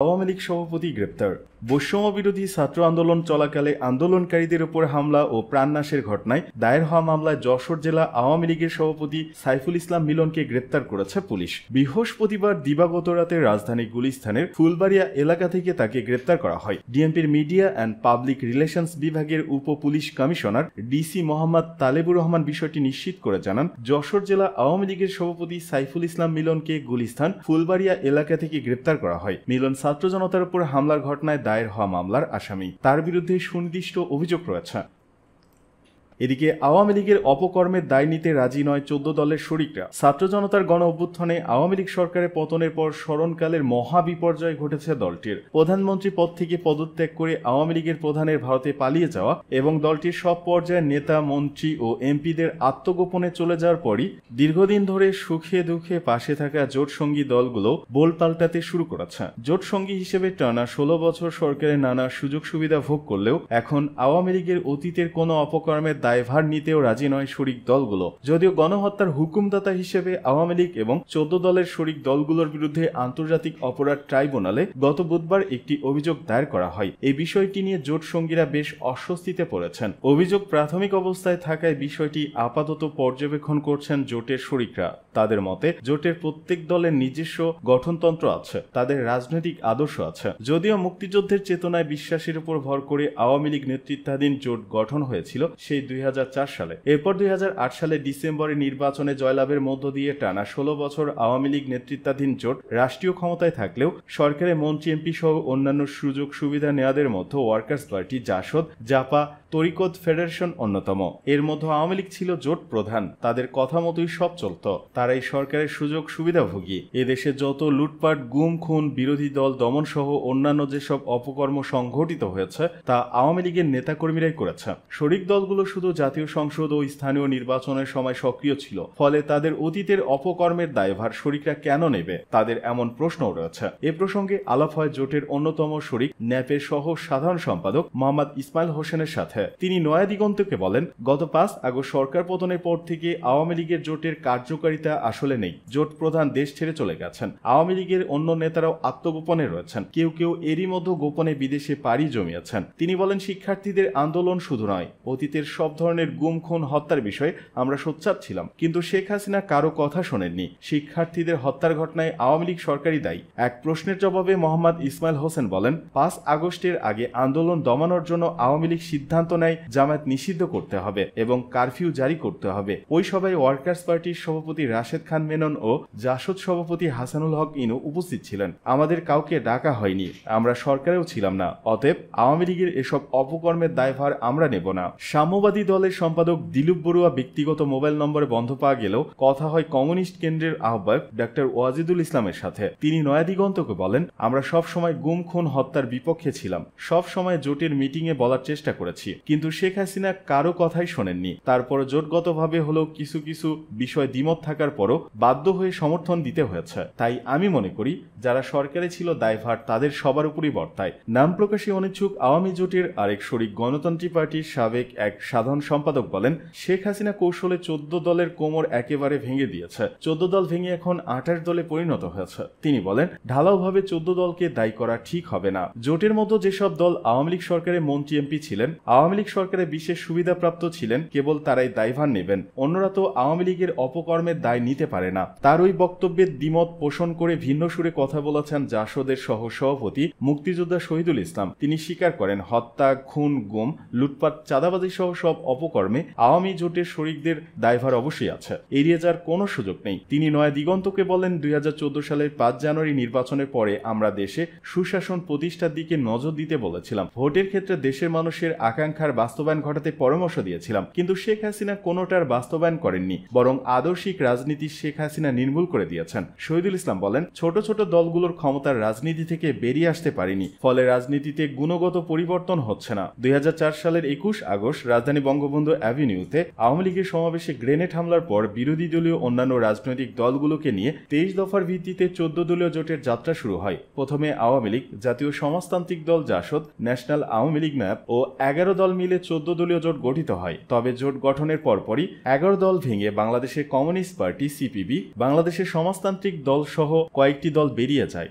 আওয়ামী লীগ সভাপতি গ্রেপ্তার। বৈষম্য বিরোধী ছাত্র আন্দোলন চলাকালে আন্দোলনকারীদের উপর হামলা ও প্রাণনাশের ঘটনায় দায়ের হওয়া মামলায় যশোর জেলা আওয়ামী লীগের সভাপতি সাইফুল ইসলাম মিলনকে গ্রেপ্তার করেছে পুলিশ। বৃহস্পতিবার দিবাগত রাতে রাজধানী গুলিস্তানের ফুলবাড়িয়া এলাকা থেকে তাকে গ্রেপ্তার করা হয়। ডিএমপির মিডিয়া অ্যান্ড পাবলিক রিলেশনস বিভাগের উপ police commissioner DC Mohammad Talebur Rahman বিষয়টি নিশ্চিত করে জানান, যশোর জেলা আওয়ামী লীগের সভাপতি সাইফুল ইসলাম মিলনকে গুলিস্তান ফুলবাড়িয়া এলাকা থেকে গ্রেপ্তার করা হয়। মিলন ছাত্র জনতার উপর হামলার ঘটনায় দায়ের হওয়া মামলার আসামি। তার বিরুদ্ধে সুনির্দিষ্ট অভিযোগ রয়েছে। এদিকে আওয়ামী লীগের অপকর্মের দায় নিতে রাজি নয় 14 দলের শরিকরা। ছাত্র জনতার গণ অভ্যুত্থানে আওয়ামী লীগ সরকারের পতনের পর স্মরণকালের মহা বিপর্যয় ঘটেছে দলটির। প্রধানমন্ত্রী পদ থেকে পদত্যাগ করে আওয়ামী লীগের প্রধানের ভারতে পালিয়ে যাওয়া এবং দলটির সব পর্যায়ের নেতা, মন্ত্রী ও এমপিদের আত্মগোপনে চলে যাওয়ার পরই দীর্ঘদিন ধরে সুখে দুঃখে পাশে থাকা জোটসঙ্গী দলগুলো বোল পাল্টাতে শুরু করেছে। জোটসঙ্গী হিসেবে টানা 16 বছর সরকারের নানা সুযোগ সুবিধা ভোগ করলেও এখন আওয়ামী লীগের অতীতের কোনো অপকর্মের দায়ভার নিতেও রাজি নয় শরিক দলগুলো। যদিও গণহত্যার হুকুমদাতা হিসেবে আওয়ামী লীগ এবং 14 দলের শরিক দলগুলোর বিরুদ্ধে আন্তর্জাতিক অপরাধ ট্রাইব্যুনালে গত বুধবার একটি অভিযোগ দায়ের করা হয়। এই বিষয়টি নিয়ে জোট সঙ্গীরা বেশ অস্বস্তিতে পড়েছেন। অভিযোগ প্রাথমিক অবস্থায় থাকায় বিষয়টি আপাতত পর্যবেক্ষণ করছেন জোটের শরিকরা। তাদের মতে, জোটের প্রত্যেক দলের নিজস্ব গঠনতন্ত্র আছে, তাদের রাজনৈতিক আদর্শ আছে। যদিও মুক্তিযুদ্ধের চেতনায় বিশ্বাসের উপর ভর করে আওয়ামী লীগ নেতৃত্বাধীন জোট গঠন হয়েছিল সেই 2004 সালে। এরপর 2008 সালে ডিসেম্বরে নির্বাচনে জয়লাভের মধ্য দিয়ে টানা 16 বছর আওয়ামী লীগ নেতৃত্বাধীন জোট রাষ্ট্রীয় ক্ষমতায় থাকলেও সরকারের মন্ত্রী, এমপি সহ অন্যান্য সুযোগ সুবিধা নেওয়াদের মধ্যে ওয়ার্কার্স পার্টি, জাসদ, জাপা, তরিকত ফেডারেশন অন্যতম। এর মধ্যে আওয়ামী লীগ ছিল জোট প্রধান। তাদের কথা মতোই সব চলত। তারাই সরকারের সুযোগ সুবিধাভোগী। এদেশে যত লুটপাট, গুম, খুন, বিরোধী দল দমন সহ অন্যান্য যেসব অপকর্ম সংঘটিত হয়েছে তা আওয়ামী লীগের নেতাকর্মীরাই করেছে। শরিক দলগুলো শুধু জাতীয় সংসদ ও স্থানীয় নির্বাচনের সময় সক্রিয় ছিল। ফলে তাদের অতীতের অপকর্মের দায়ভার শরিকরা কেন নেবে, তাদের এমন প্রশ্নও রয়েছে। এ প্রসঙ্গে আলাপ হয় জোটের অন্যতম শরিক ন্যাপের সহ সাধারণ সম্পাদক মোহাম্মদ ইসমাইল হোসেনের সাথে। তিনি নয়া দিগন্তকে বলেন, গত 5 আগস্ট সরকার পতনের পর থেকে আওয়ামী লীগের জোটের কার্যকারিতা আসলে নেই। জোট প্রধান দেশ ছেড়ে চলে গেছেন। আওয়ামী লীগের অন্য নেতারাও আত্মগোপনে রয়েছেন। কেউ কেউ এরই মধ্যে গোপনে বিদেশে পাড়ি জমিয়েছেন। তিনি বলেন, শিক্ষার্থীদের আন্দোলন শুধু নয়, অতীতের সব ধরনের গুম, খুন, হত্যার বিষয়ে আমরা সোচ্চার ছিলাম, কিন্তু শেখ হাসিনা কারো কথা শোনেননি। শিক্ষার্থীদের হত্যার ঘটনায় আওয়ামী লীগ সরকারই দায়ী। এক প্রশ্নের জবাবে মোহাম্মদ ইসমাইল হোসেন বলেন, 5 আগস্টের আগে আন্দোলন দমানোর জন্য আওয়ামী লীগ সিদ্ধান্ত নেয় জামায়াত নিষিদ্ধ করতে হবে এবং কারফিউ জারি করতে হবে। ওই সভায় ওয়ার্কার্স পার্টির সভাপতি রাশেদ খান মেনন ও জাসদ সভাপতি হাসানুল হক ইনু উপস্থিত ছিলেন। আমাদের কাউকে ডাকা হয়নি, আমরা সরকারেও ছিলাম না। অতএব আওয়ামী লীগের এসব অপকর্মের দায়ভার আমরা নেব না। সাম্যবাদী দলের সম্পাদক দিলীপ বড়ুয়া ব্যক্তিগত মোবাইল নম্বরে বন্ধ পাওয়া গেলেও কথা হয় কমিউনিস্ট কেন্দ্রের আহ্বায়ক ডক্টর ওয়াজিদুল ইসলামের সাথে। তিনি নয়া দিগন্তকে বলেন, আমরা সব সময় গুম, খুন, হত্যার বিপক্ষে ছিলাম। সব সময় জোটের মিটিংয়ে বলার চেষ্টা করেছি, কিন্তু শেখ হাসিনা কারো কথাই শোনেননি। তারপর জোটগতভাবে হলেও কিছু কিছু বিষয় দ্বিমত থাকার পরও বাধ্য হয়ে সমর্থন দিতে হয়েছে। তাই আমি মনে করি, যারা সরকারে ছিল দায়ভার তাদের সবার উপরই বর্তায়। নাম প্রকাশে অনিচ্ছুক আওয়ামী জোটের আরেক শরিক গণতান্ত্রিক পার্টির সাবেক এক সাধারণ সম্পাদক বলেন, শেখ হাসিনা কৌশলে 14 দলের কোমর একেবারে ভেঙে দিয়েছে। 14 দল ভেঙে এখন 28 দলে পরিণত হয়েছে। তিনি বলেন, ঢালাওভাবে 14 দলকে দায়ী করা ঠিক হবে না। জোটের মতো যেসব দল আওয়ামী লীগ সরকারের মন্ত্রী, এমপি ছিলেন, আওয়ামী লীগ সরকারে বিশেষ সুবিধাপ্রাপ্ত ছিলেন, কেবল তারাই দায়ভার নেবেন। অন্যরা তো আওয়ামী লীগের অপকর্মের দায় নিতে পারে না। তার ওই বক্তব্যের দ্বিমত পোষণ করে ভিন্ন সুরে কথা বলেছেন জাসদের সহ সভাপতি মুক্তিযোদ্ধা শহীদুল ইসলাম। তিনি স্বীকার করেন, হত্যা, খুন, গুম, লুটপাট, চাঁদাবাজি সহ সব অপকর্মে আওয়ামী জোটের শরিকদের দায়ভার অবশ্যই আছে। এড়িয়ে যাওয়ার কোনো সুযোগ নেই। তিনি নয়া দিগন্তকে বলেন, 2014 সালের 5 জানুয়ারি নির্বাচনের পরে আমরা দেশে সুশাসন প্রতিষ্ঠার দিকে নজর দিতে বলেছিলাম। ভোটের ক্ষেত্রে দেশের মানুষের আকাঙ্ক্ষার বাস্তবায়ন ঘটাতে পরামর্শ দিয়েছিলাম, কিন্তু শেখ হাসিনা কোনোটার বাস্তবায়ন করেননি, বরং আদর্শিক রাজনীতি শেখ হাসিনা নির্মূল করে দিয়েছেন। শহীদুল ইসলাম বলেন, ছোট ছোট দলগুলোর ক্ষমতার রাজনীতি থেকে বেরিয়ে আসতে পারেনি, ফলে রাজনীতিতে গুণগত পরিবর্তন হচ্ছে না। 2004 সালের 21 আগস্ট রাজধানী বঙ্গবন্ধু অ্যাভিনিউতে আওয়ামী লীগের সমাবেশে গ্রেনেড হামলার পর বিরোধী দলীয় অন্যান্য রাজনৈতিক দলগুলোকে নিয়ে 23 দফার ভিত্তিতে 14 দলীয় জোটের যাত্রা শুরু হয়। প্রথমে আওয়ামী লীগ, জাতীয় সমাজতান্ত্রিক দল জাসদ, ন্যাশনাল আওয়ামী লীগ ন্যাপ ও 11 দল মিলে 14 দলীয় জোট গঠিত হয়। তবে জোট গঠনের পরপরই 11 দল ভেঙে বাংলাদেশের কমিউনিস্ট পার্টি, সিপিবি, বাংলাদেশের সমাজতান্ত্রিক দল সহ কয়েকটি দল বেরিয়ে যায়।